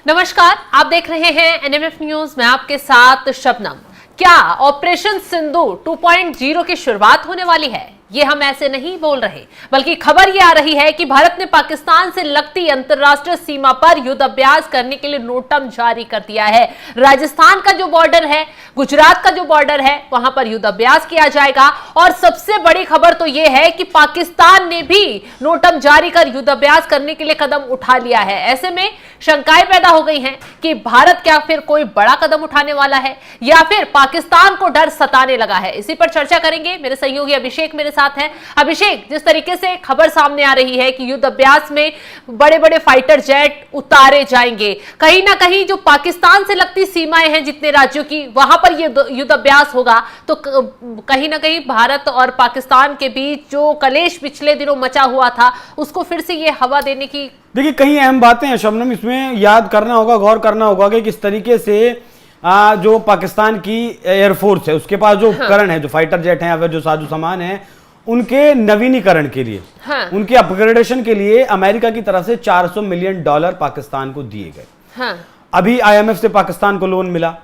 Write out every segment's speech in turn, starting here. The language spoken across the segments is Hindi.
नमस्कार, आप देख रहे हैं एनएमएफ न्यूज। मैं आपके साथ शबनम। क्या ऑपरेशन सिंदूर 2.0 की शुरुआत होने वाली है? ये हम ऐसे नहीं बोल रहे, बल्कि खबर ये आ रही है कि भारत ने पाकिस्तान से लगती अंतर्राष्ट्रीय सीमा पर युद्ध अभ्यास करने के लिए नोटम जारी कर दिया है। राजस्थान का जो बॉर्डर है, गुजरात का जो बॉर्डर है, वहां पर युद्ध अभ्यास किया जाएगा। और सबसे बड़ी खबर तो यह है कि पाकिस्तान ने भी नोटम जारी कर युद्ध अभ्यास करने के लिए कदम उठा लिया है। ऐसे में शंकाएं पैदा हो गई हैं कि भारत क्या फिर कोई बड़ा कदम उठाने वाला है या फिर पाकिस्तान को डर सताने लगा है। इसी पर चर्चा करेंगे। मेरे सहयोगी अभिषेक मेरे साथ हैं। अभिषेक, जिस तरीके से खबर सामने आ रही है कि युद्ध अभ्यास में बड़े बड़े फाइटर जेट उतारे जाएंगे, कहीं ना कहीं जो पाकिस्तान से लगती सीमाएं हैं जितने राज्यों की, वहां पर ये युद्ध अभ्यास होगा, तो कहीं ना कहीं भारत और पाकिस्तान के बीच जो कलेश पिछले दिनों मचा हुआ था उसको फिर से ये हवा देने की। देखिए, कई अहम बातें हैं शबनम, इसमें याद करना होगा, गौर करना होगा कि किस तरीके से जो पाकिस्तान की एयरफोर्स है उसके पास जो उपकरण है, जो फाइटर जेट हैं या फिर जो साजो सामान है, उनके नवीनीकरण के लिए, उनके अपग्रेडेशन के लिए अमेरिका की तरफ से $400 मिलियन पाकिस्तान को दिए गए। अभी IMF से पाकिस्तान को लोन मिला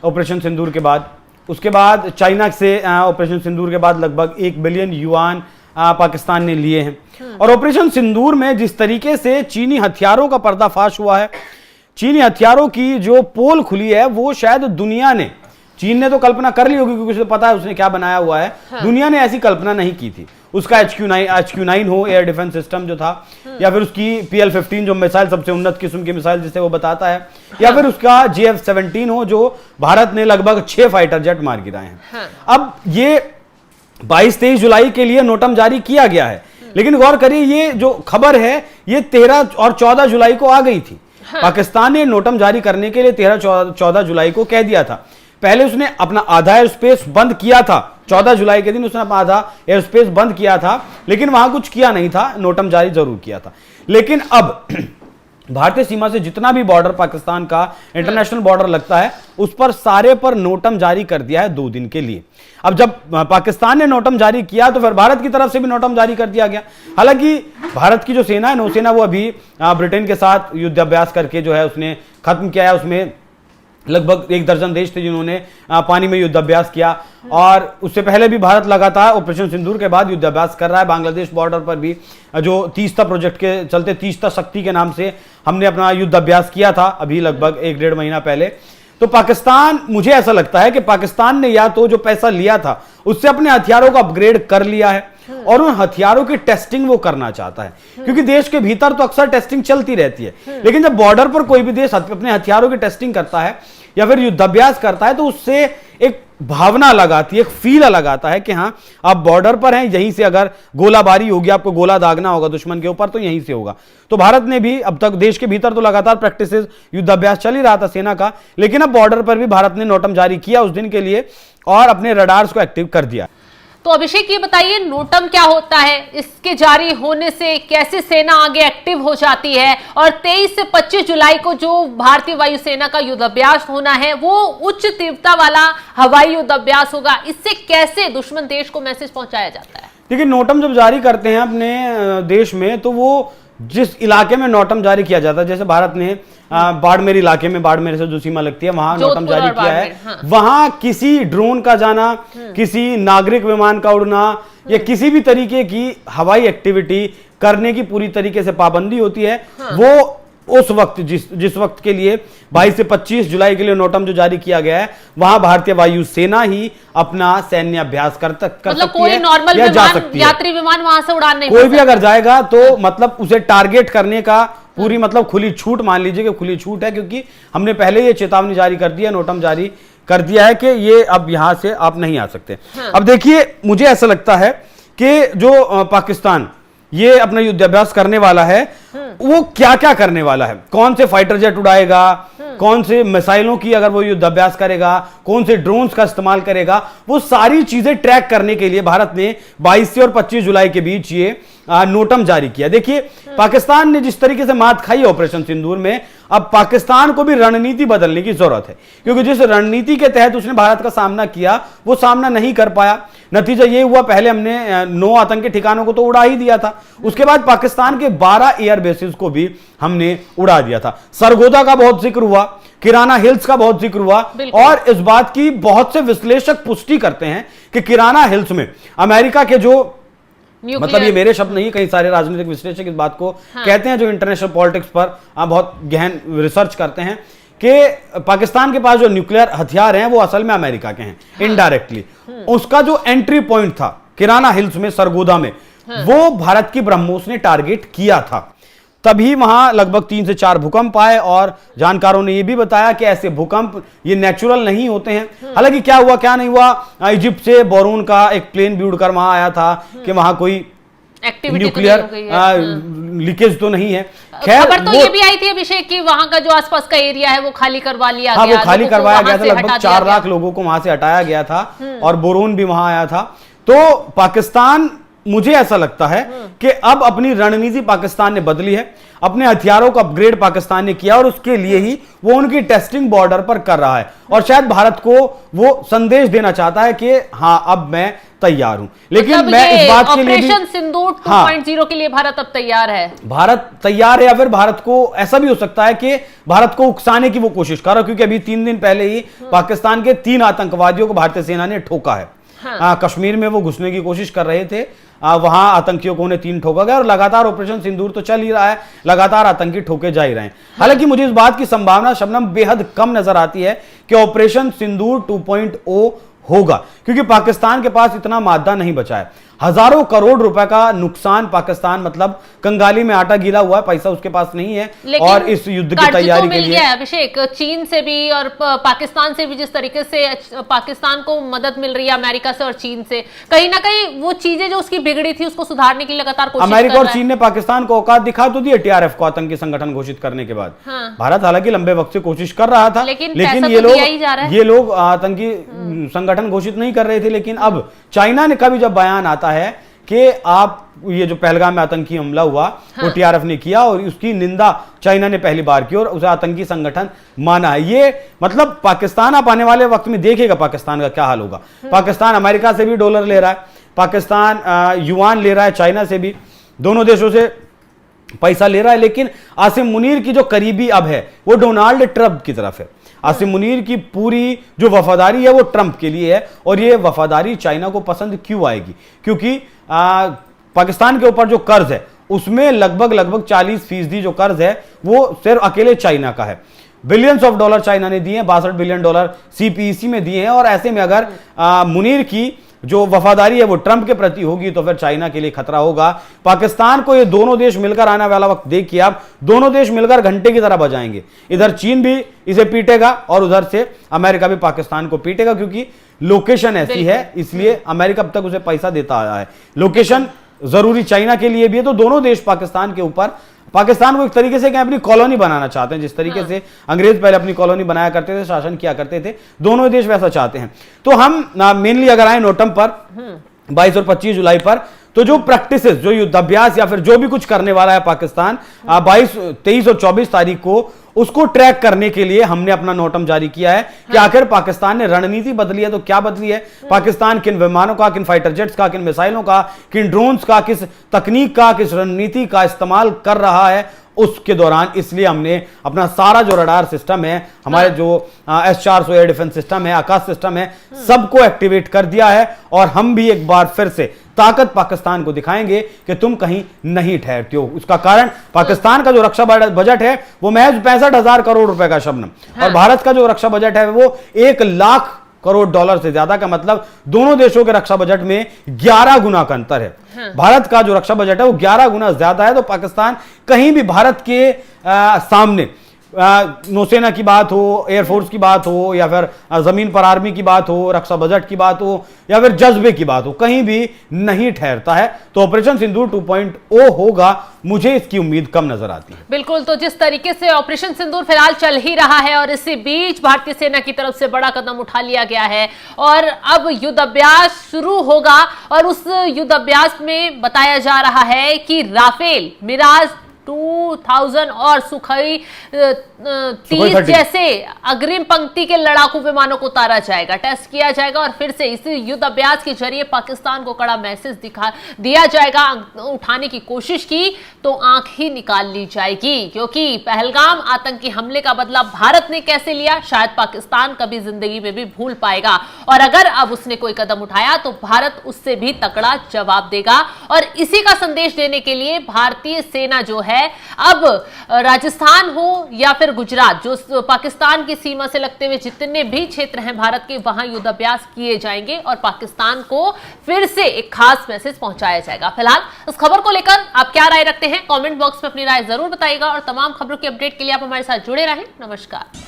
ऑपरेशन सिंदूर के बाद। उसके बाद चाइना से ऑपरेशन सिंदूर के बाद लगभग 1 बिलियन युआन पाकिस्तान ने लिए हैं। और ऑपरेशन सिंदूर में जिस तरीके से चीनी हथियारों का पर्दाफाश हुआ है, चीनी हथियारों की जो पोल खुली है, वो शायद दुनिया ने, चीन ने तो कल्पना कर ली होगी क्योंकि उसे पता है उसने क्या बनाया हुआ है, दुनिया ने ऐसी कल्पना नहीं की थी। उसका HQ9 हो, एयर डिफेंस सिस्टम जो था, या फिर उसकी PL-15 जो मिसाइल, सबसे उन्नत किस्म की मिसाइल जिसे वो बताता है, या फिर उसका JF-17 हो, जो भारत ने लगभग 6 फाइटर जेट मार गिराए हैं। अब ये 22-23 जुलाई के लिए नोटम जारी किया गया है, लेकिन गौर करिए, ये जो खबर है ये 13 और 14 जुलाई को आ गई थी। पाकिस्तान ने नोटम जारी करने के लिए 13-14 जुलाई को कह दिया था। पहले उसने अपना आधा एयर स्पेस बंद किया था, 14 जुलाई के दिन उसने अपना आधा एयर स्पेस बंद किया था, लेकिन वहां कुछ किया नहीं था, नोटम जारी जरूर किया था। लेकिन अब भारतीय सीमा से जितना भी बॉर्डर पाकिस्तान का इंटरनेशनल बॉर्डर लगता है, उस पर सारे पर नोटम जारी कर दिया है 2 दिन के लिए। अब जब पाकिस्तान ने नोटम जारी किया तो फिर भारत की तरफ से भी नोटम जारी कर दिया गया। हालांकि भारत की जो सेना है, नौसेना, वो अभी ब्रिटेन के साथ युद्ध अभ्यास करके जो है उसने खत्म किया है। उसमें लगभग 1 दर्जन देश थे जिन्होंने पानी में युद्ध अभ्यास किया, और उससे पहले भी भारत लगातार ऑपरेशन सिंदूर के बाद युद्ध अभ्यास कर रहा है। बांग्लादेश बॉर्डर पर भी जो तीस्ता प्रोजेक्ट के चलते, तीस्ता शक्ति के नाम से हमने अपना युद्ध अभ्यास किया था अभी लगभग 1-1.5 महीना पहले। तो पाकिस्तान, मुझे ऐसा लगता है कि पाकिस्तान ने या तो जो पैसा लिया था उससे अपने हथियारों को अपग्रेड कर लिया है और उन हथियारों की टेस्टिंग वो करना चाहता है, क्योंकि देश के भीतर तो अक्सर टेस्टिंग चलती रहती है, लेकिन जब बॉर्डर पर कोई भी देश अपने हथियारों की टेस्टिंग करता है या फिर युद्धाभ्यास करता है, तो उससे एक भावना लगाती है, एक फील लगाता है कि हाँ, आप बॉर्डर पर हैं, यहीं से अगर गोलाबारी होगी, आपको गोला दागना होगा दुश्मन के ऊपर, तो यहीं से होगा। तो भारत ने भी अब तक देश के भीतर तो लगातार प्रैक्टिसेस, युद्धाभ्यास चल ही रहा था सेना का, लेकिन अब बॉर्डर पर भी भारत ने नोटम जारी किया उस दिन के लिए और अपने रडार्स को एक्टिव कर दिया। तो अभिषेक, ये बताइए, नोटम क्या होता है? इसके जारी होने से कैसे सेना आगे एक्टिव हो जाती है? और 23 से 25 जुलाई को जो भारतीय वायुसेना का युद्धाभ्यास होना है, वो उच्च तीव्रता वाला हवाई युद्धाभ्यास होगा। इससे कैसे दुश्मन देश को मैसेज पहुंचाया जाता है? देखिए, नोटम जब जारी करते हैं अपने देश में, तो वो जिस इलाके में नोटम जारी किया जाता है, जैसे भारत ने बाड़मेर इलाके में, बाड़मेर से जो सीमा लगती है, वहां नोटम जारी किया है। वहां किसी ड्रोन का जाना, किसी नागरिक विमान का उड़ना या किसी भी तरीके की हवाई एक्टिविटी करने की पूरी तरीके से पाबंदी होती है। वो उस वक्त जिस वक्त के लिए 22 से 25 जुलाई के लिए नोटम जो जारी किया गया है, वहां भारतीय वायुसेना ही अपना सैन्य अभ्यास कर सकती है या जा सकती है। यात्री विमान वहां से उड़ान नहीं, कोई भी अगर जाएगा तो मतलब उसे टारगेट करने का पूरी मतलब खुली छूट, मान लीजिए कि खुली छूट है, क्योंकि हमने पहले ये चेतावनी जारी कर दी है, नोटम जारी कर दिया है कि ये अब यहां से आप नहीं आ सकते। अब देखिए, मुझे ऐसा लगता है कि जो पाकिस्तान ये अपना युद्धाभ्यास करने वाला है, वो क्या क्या करने वाला है, कौन से फाइटर जेट उड़ाएगा, कौन से मिसाइलों की अगर वो युद्धाभ्यास करेगा, कौन से ड्रोन्स का इस्तेमाल करेगा, वो सारी चीजें ट्रैक करने के लिए भारत ने 22 और 25 जुलाई के बीच ये नोटम जारी किया। देखिए, पाकिस्तान ने जिस तरीके से मात खाई ऑपरेशन सिंदूर में, अब पाकिस्तान को भी रणनीति बदलने की जरूरत है, क्योंकि जिस रणनीति के तहत उसने भारत का सामना किया वो सामना नहीं कर पाया। नतीजा ये हुआ, पहले हमने 9 आतंकी ठिकानों को तो उड़ा ही दिया था, उसके बाद पाकिस्तान के 12 एयर बेसिस को भी हमने उड़ा दिया था। सरगोदा का बहुत जिक्र हुआ, किराना हिल्स का बहुत जिक्र हुआ, और इस बात की बहुत से विश्लेषक पुष्टि करते हैं कि किराना हिल्स में अमेरिका के जो, मतलब ये मेरे शब्द नहीं, कई सारे राजनीतिक विश्लेषक इस बात को कहते हैं जो इंटरनेशनल पॉलिटिक्स पर बहुत गहन रिसर्च करते हैं, कि पाकिस्तान के पास जो न्यूक्लियर हथियार हैं वो असल में अमेरिका के हैं, इनडायरेक्टली। उसका जो एंट्री पॉइंट था किराना हिल्स में, सरगोदा में, वो भारत की ब्रह्मोस ने टारगेट किया था। तभी वहां लगभग 3 से 4 भूकंप आए, और जानकारों ने यह भी बताया कि ऐसे भूकंप ये नेचुरल नहीं होते हैं। हालांकि क्या हुआ क्या नहीं हुआ, इजिप्ट से बोरून का एक प्लेन भी उड़कर वहां आया था कि वहां कोई न्यूक्लियर लीकेज तो नहीं है। खबर तो ये भी आई थी अभिषेक कि वहां का जो आसपास का एरिया है वो खाली करवा लिया गया। वो खाली करवाया गया था, लगभग 4 लाख लोगों को वहां से हटाया गया था, और बोरून भी वहां आया था। तो पाकिस्तान, मुझे ऐसा लगता है कि अब अपनी रणनीति पाकिस्तान ने बदली है, अपने हथियारों का अपग्रेड पाकिस्तान ने किया, और उसके लिए ही वो उनकी टेस्टिंग बॉर्डर पर कर रहा है, और शायद भारत को वो संदेश देना चाहता है कि हां अब मैं तैयार हूं। लेकिन मतलब मैं इस बात के लिए ऑपरेशन सिंदूर 2.0 के लिए भारत अब तैयार है। भारत तैयार है, या फिर भारत को ऐसा भी हो सकता है कि भारत को उकसाने की वो कोशिश कर रहा है, क्योंकि अभी 3 दिन पहले ही पाकिस्तान के 3 आतंकवादियों को भारतीय सेना ने ठोका है। कश्मीर में वो घुसने की कोशिश कर रहे थे, वहां आतंकियों को उन्हें 3 ठोका गया, और लगातार ऑपरेशन सिंदूर तो चल ही रहा है, लगातार आतंकी ठोके जा ही रहे हैं। हालांकि मुझे इस बात की संभावना शबनम बेहद कम नजर आती है कि ऑपरेशन सिंदूर 2.0 होगा, क्योंकि पाकिस्तान के पास इतना मादा नहीं बचा है। हजारों करोड़ रुपए का नुकसान पाकिस्तान, मतलब कंगाली में आटा गीला हुआ है, पैसा उसके पास नहीं है, और इस युद्ध की तैयारी के लिए अभिषेक चीन से भी और पाकिस्तान से भी जिस तरीके से पाकिस्तान को मदद मिल रही है अमेरिका से और चीन से, कहीं ना कहीं वो चीजें जो उसकी बिगड़ी थी उसको सुधारने की लगातार कोशिश अमेरिका और चीन ने पाकिस्तान को औकात दिखा तो दी टीआरएफ को आतंकी संगठन घोषित करने के बाद। भारत हालांकि लंबे वक्त से कोशिश कर रहा था, लेकिन ये लोग आतंकी संगठन घोषित नहीं कर रहे थे। लेकिन अब चाइना ने कभी जब बयान आता है कि आप ये जो पहलगाम में आतंकी हमला हुआ वो टीआरएफ ने किया, और उसकी निंदा चाइना ने पहली बार की और उसे आतंकी संगठन माना है, ये मतलब पाकिस्तान आप आने वाले वक्त में देखेगा पाकिस्तान का क्या हाल होगा। पाकिस्तान अमेरिका से भी डॉलर ले रहा है, पाकिस्तान युआन ले रहा है, चाइना से भी, दोनों देशों से पैसा ले रहा है। लेकिन आसिम मुनीर की जो करीबी अब है वो डोनाल्ड ट्रंप की तरफ है। आसिम मुनीर की पूरी जो वफादारी है वो ट्रंप के लिए है, और ये वफादारी चाइना को पसंद क्यों आएगी, क्योंकि पाकिस्तान के ऊपर जो कर्ज है उसमें लगभग 40% जो कर्ज है वो सिर्फ अकेले चाइना का है। बिलियंस ऑफ डॉलर चाइना ने दिए हैं, 62 बिलियन डॉलर सीपीईसी में दिए हैं, और ऐसे में अगर मुनीर की जो वफादारी है वो ट्रंप के प्रति होगी तो फिर चाइना के लिए खतरा होगा। पाकिस्तान को ये दोनों देश मिलकर आने वाला वक्त देखिए आप, दोनों देश मिलकर घंटे की तरह बजाएंगे। इधर चीन भी इसे पीटेगा और उधर से अमेरिका भी पाकिस्तान को पीटेगा, क्योंकि लोकेशन ऐसी है, इसलिए अमेरिका अब तक उसे पैसा देता आया है। लोकेशन जरूरी चाइना के लिए भी है, तो दोनों देश पाकिस्तान के ऊपर, पाकिस्तान को एक तरीके से अपनी कॉलोनी बनाना चाहते हैं, जिस तरीके से अंग्रेज पहले अपनी कॉलोनी बनाया करते थे, शासन किया करते थे, दोनों देश वैसा चाहते हैं। तो हम मेनली अगर आए नोटम पर 22 और 25 जुलाई पर, तो जो प्रैक्टिसेस, जो युद्धाभ्यास या फिर जो भी कुछ करने वाला है पाकिस्तान 22, 23 और 24 तारीख को, उसको ट्रैक करने के लिए हमने अपना नोटम जारी किया है कि आखिर पाकिस्तान ने रणनीति बदली है तो क्या बदली है, पाकिस्तान किन विमानों का, किन फाइटर जेट्स का, किन मिसाइलों का, किन ड्रोन्स का, किस तकनीक का, किस रणनीति का इस्तेमाल कर रहा है उसके दौरान। इसलिए हमने अपना सारा जो रडार सिस्टम है, हमारे जो S-400 एयर डिफेंस सिस्टम है, आकाश सिस्टम है, सबको एक्टिवेट कर दिया है, और हम भी एक बार फिर से ताकत पाकिस्तान को दिखाएंगे कि तुम कहीं नहीं ठहरते हो। उसका कारण पाकिस्तान का जो रक्षा बजट है वो महज 65,000 करोड़ रुपए का शबनम, और भारत का जो रक्षा बजट है वो 1 लाख करोड़ डॉलर से ज्यादा का, मतलब दोनों देशों के रक्षा बजट में 11 गुना का अंतर है। भारत का जो रक्षा बजट है वो 11 गुना ज्यादा है, तो पाकिस्तान कहीं भी भारत के सामने नौसेना की बात हो, एयरफोर्स की बात हो, या फिर जमीन पर आर्मी की बात हो, रक्षा बजट की बात हो, या फिर जज्बे की बात हो, कहीं भी नहीं ठहरता है। तो ऑपरेशन सिंदूर 2.0 होगा, मुझे इसकी उम्मीद कम नजर आती है। बिल्कुल, तो जिस तरीके से ऑपरेशन सिंदूर फिलहाल चल ही रहा है, और इसी बीच भारतीय सेना की तरफ से बड़ा कदम उठा लिया गया है, और अब युद्ध अभ्यास शुरू होगा, और उस युद्ध अभ्यास में बताया जा रहा है कि राफेल, मिराज 2000 और सुखोई 30 जैसे अग्रिम पंक्ति के लड़ाकू विमानों को उतारा जाएगा, टेस्ट किया जाएगा और फिर से इसी युद्ध अभ्यास के जरिए पाकिस्तान को कड़ा मैसेज दिया जाएगा। उठाने की कोशिश की तो आंख ही निकाल ली जाएगी, क्योंकि पहलगाम आतंकी हमले का बदला भारत ने कैसे लिया शायद पाकिस्तान कभी जिंदगी में भी भूल पाएगा। और अगर अब उसने कोई कदम उठाया तो भारत उससे भी तकड़ा जवाब देगा। और इसी का संदेश देने के लिए भारतीय सेना जो है अब राजस्थान हो या फिर गुजरात, जो पाकिस्तान की सीमा से लगते हुए जितने भी क्षेत्र हैं भारत के, वहां युद्धाभ्यास किए जाएंगे और पाकिस्तान को फिर से एक खास मैसेज पहुंचाया जाएगा। फिलहाल इस खबर को लेकर आप क्या राय रखते हैं, कमेंट बॉक्स में अपनी राय जरूर बताइएगा और तमाम खबरों की अपडेट के लिए आप हमारे साथ जुड़े रहें। नमस्कार।